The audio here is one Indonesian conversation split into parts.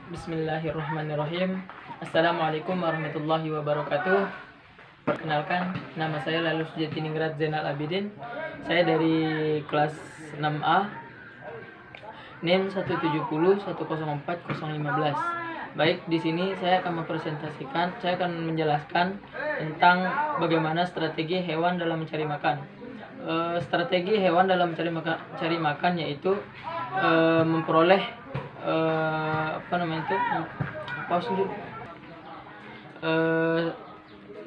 Bismillahirrahmanirrahim. Assalamualaikum warahmatullahi wabarakatuh. Perkenalkan, nama saya Lalu Sujatiningrat Zainal Abidin. Saya dari kelas 6A, NIM 170104015. Baik, di sini saya akan menjelaskan tentang bagaimana strategi hewan dalam mencari makan. Strategi hewan dalam mencari makan yaitu memperoleh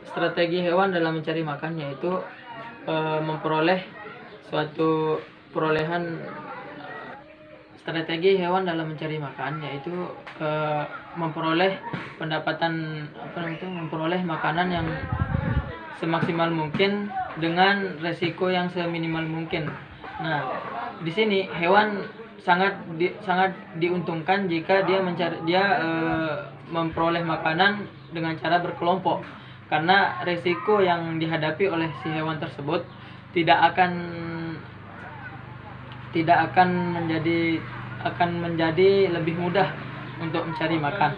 strategi hewan dalam mencari makan yaitu memperoleh suatu perolehan. Strategi hewan dalam mencari makan yaitu memperoleh memperoleh makanan yang semaksimal mungkin dengan resiko yang seminimal mungkin. Nah, di sini hewan sangat diuntungkan jika dia memperoleh makanan dengan cara berkelompok, karena resiko yang dihadapi oleh si hewan tersebut tidak akan menjadi lebih mudah untuk mencari makan.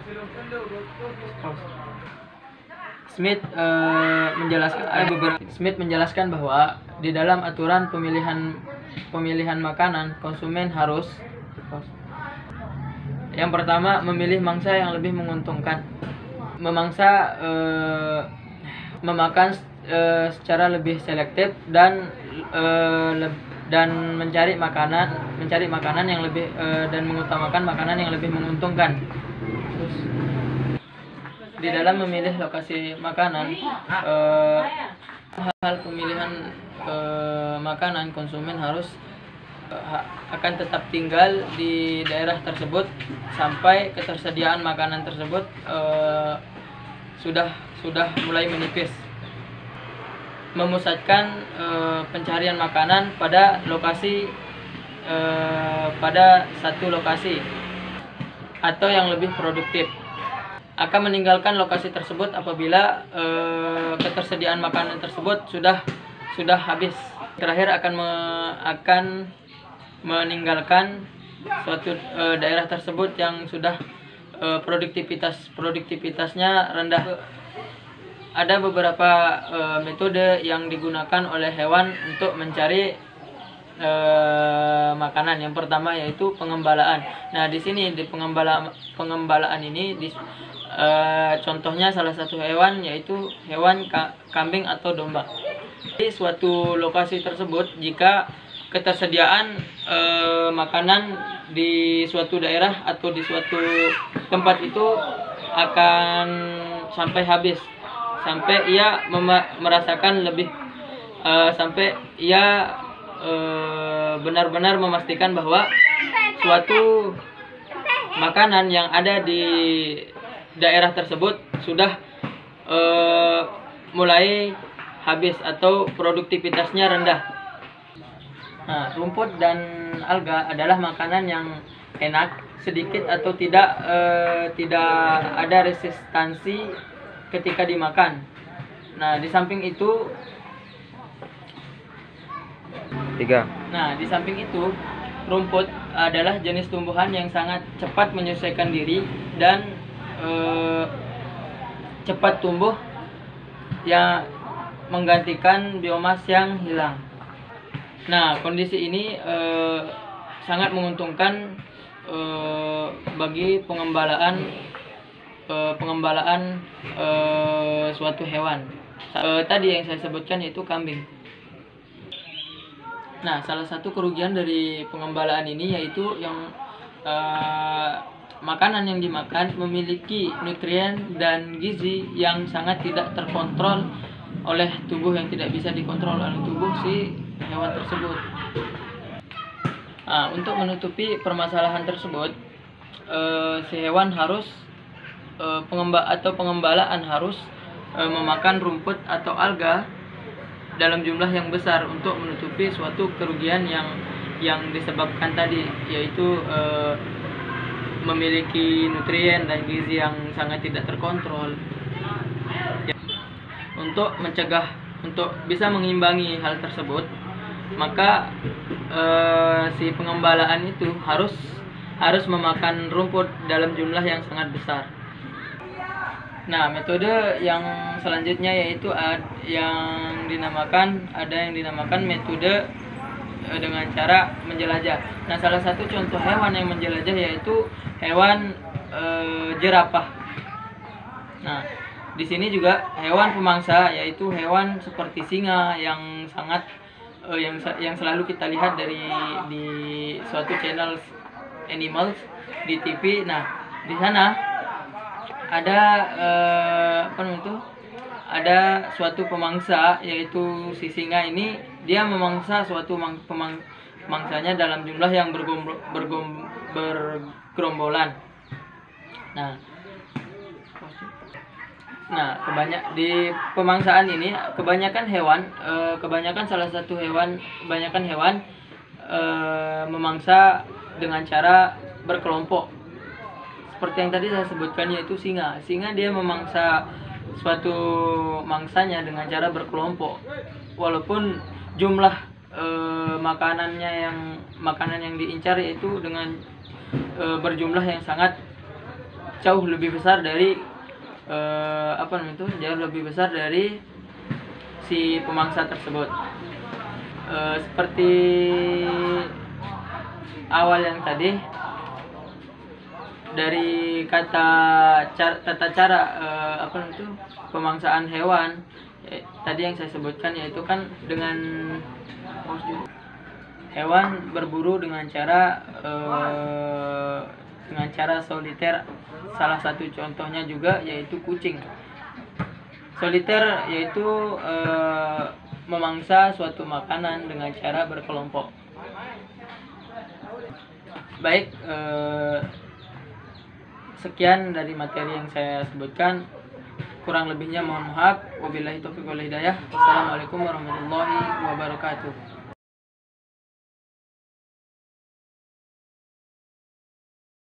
Smith menjelaskan bahwa di dalam aturan pemilihan makanan, konsumen harus yang pertama memilih mangsa yang lebih menguntungkan, memakan secara lebih selektif dan mencari makanan yang lebih dan mengutamakan makanan yang lebih menguntungkan. Di dalam memilih lokasi makanan, hal pemilihan makanan, konsumen harus akan tetap tinggal di daerah tersebut sampai ketersediaan makanan tersebut sudah mulai menipis. Memusatkan pencarian makanan pada satu lokasi atau yang lebih produktif, akan meninggalkan lokasi tersebut apabila ketersediaan makanan tersebut sudah habis. Terakhir akan meninggalkan suatu daerah tersebut yang sudah produktivitasnya rendah. Ada beberapa metode yang digunakan oleh hewan untuk mencari makanan. Yang pertama yaitu pengembalaan. Nah, di sini di pengembalaan ini contohnya salah satu hewan yaitu hewan kambing atau domba. Di suatu lokasi tersebut, jika ketersediaan makanan di suatu daerah atau di suatu tempat itu akan sampai habis, sampai ia merasakan lebih, sampai ia benar-benar memastikan bahwa suatu makanan yang ada di daerah tersebut sudah mulai habis atau produktivitasnya rendah. Nah, rumput dan alga adalah makanan yang enak, sedikit atau tidak ada resistansi ketika dimakan. Nah, di samping itu rumput adalah jenis tumbuhan yang sangat cepat menyesuaikan diri dan cepat tumbuh, yang menggantikan biomas yang hilang. Nah, kondisi ini sangat menguntungkan bagi pengembalaan suatu hewan. Tadi yang saya sebutkan yaitu kambing. Nah, salah satu kerugian dari pengembalaan ini yaitu makanan yang dimakan memiliki nutrien dan gizi yang sangat tidak terkontrol oleh tubuh, yang tidak bisa dikontrol oleh tubuh si hewan tersebut. Nah, untuk menutupi permasalahan tersebut, si hewan harus pengembalaan harus memakan rumput atau alga dalam jumlah yang besar untuk menutupi suatu kerugian yang disebabkan tadi, yaitu memiliki nutrien dan gizi yang sangat tidak terkontrol. Untuk bisa mengimbangi hal tersebut, maka si pengembalaan itu harus harus memakan rumput dalam jumlah yang sangat besar. Nah, metode yang selanjutnya yaitu ada yang dinamakan metode dengan cara menjelajah. Nah, salah satu contoh hewan yang menjelajah yaitu hewan jerapah. Nah, di sini juga hewan pemangsa yaitu hewan seperti singa yang sangat yang selalu kita lihat di suatu channel animals di TV. Nah, di sana ada ada suatu pemangsa yaitu si singa ini, dia memangsa suatu pemangsanya dalam jumlah yang bergerombolan. Nah, di pemangsaan ini kebanyakan hewan memangsa dengan cara berkelompok. Seperti yang tadi saya sebutkan yaitu singa. Singa dia memangsa suatu mangsanya dengan cara berkelompok. Walaupun jumlah makanan yang diincar yaitu dengan berjumlah yang sangat jauh lebih besar dari si pemangsa tersebut. Seperti awal yang tadi, dari tata cara pemangsaan hewan tadi yang saya sebutkan, yaitu kan dengan hewan berburu dengan cara soliter. Salah satu contohnya juga yaitu kucing. Soliter yaitu memangsa suatu makanan dengan cara berkelompok. Baik, sekian dari materi yang saya sebutkan. Kurang lebihnya mohon maaf. Wabillahi taufiq wal hidayah. Wassalamualaikum warahmatullahi wabarakatuh.